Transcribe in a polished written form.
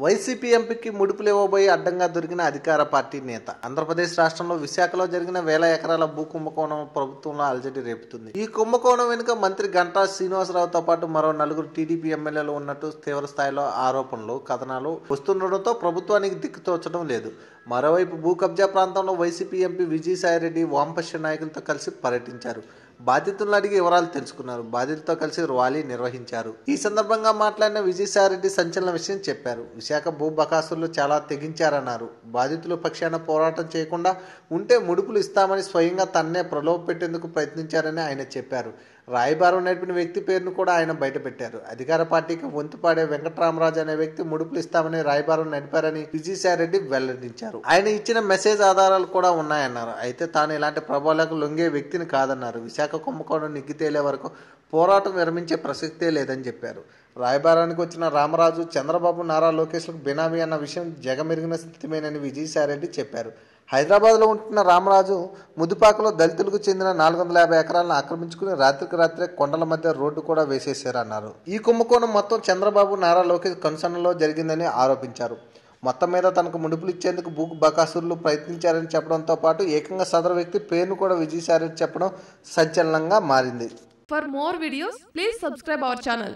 YCP ఎంపీకి ముడుపులు ఇవ్వబోయి అడ్డంగా దొరికిన అధికార పార్టీ నేత. ఆంధ్రప్రదేశ్ రాష్ట్రంలో విశాఖలో జరిగిన వేల ఎకరాల భూ కుంభకోణం ప్రభుత్వంలో అలజడి రేపుతుంది. ఈ కుంభకోణం వెనుక మంత్రి గంటా శ్రీనివాసరావుతో పాటు మరో నలుగురు టీడీపీ ఎమ్మెల్యేలు ఉన్నట్టు తీవ్ర స్థాయిలో ఆరోపణలు, కథనాలు వస్తుండటంతో ప్రభుత్వానికి దిక్కుతోచడం లేదు. మరోవైపు భూ కబ్జా ప్రాంతంలో వైసీపీ ఎంపీ విజయసాయిరెడ్డి వామపక్ష నాయకులతో కలిసి పర్యటించారు. బాధితులను అడిగి వివరాలు తెలుసుకున్నారు. బాధితులతో కలిసి ర్యాలీ నిర్వహించారు. ఈ సందర్భంగా మాట్లాడిన విజయసాయిరెడ్డి సంచలన విషయం చెప్పారు. విశాఖ భూ బకాసులు చాలా తెగించారన్నారు. బాధితుల పక్షాన పోరాటం చేయకుండా ఉంటే ముడుపులు ఇస్తామని స్వయంగా తన్నే ప్రలోభ పెట్టేందుకు ప్రయత్నించారని ఆయన చెప్పారు. రాయబారం నడిపిన వ్యక్తి పేరును కూడా ఆయన బయటపెట్టారు. అధికార పార్టీకి వంతుపాడే వెంకటరామరాజు అనే వ్యక్తి ముడుపులు ఇస్తామని రాయబారం నడిపారని విజయసాయిరెడ్డి వెల్లడించారు. ఆయన ఇచ్చిన మెసేజ్ ఆధారాలు కూడా ఉన్నాయన్నారు. అయితే తాను ఇలాంటి ప్రభావాలకు లొంగే వ్యక్తిని కాదన్నారు. విశాఖ కుంభకోణం నిగ్గు తేలే వరకు పోరాటం విరమించే ప్రసక్తే లేదని చెప్పారు. రాయబారానికి వచ్చిన రామరాజు చంద్రబాబు, నారా లోకేష్లకు బినామీ అన్న విషయం జగమెరిగిన స్థితిమేనని విజయసాయిరెడ్డి చెప్పారు. హైదరాబాద్లో ఉంటున్న రామరాజు ముదుపాకలో దళితులకు చెందిన 450 ఎకరాలను ఆక్రమించుకుని రాత్రికి రాత్రే కొండల మధ్య రోడ్డు కూడా వేసేశారన్నారు. ఈ కుంభకోణం మొత్తం చంద్రబాబు, నారా లోకేష్ కనుసన్నలో జరిగిందని ఆరోపించారు. మొత్తం మీద తనకు ముడుపులు ఇచ్చేందుకు భూ బకాసురులు ప్రయత్నించారని చెప్పడంతో పాటు ఏకంగా సదరు వ్యక్తి పేరును కూడా విజయసాయిరెడ్డి చెప్పడం సంచలనంగా మారింది. For more videos, please subscribe our channel.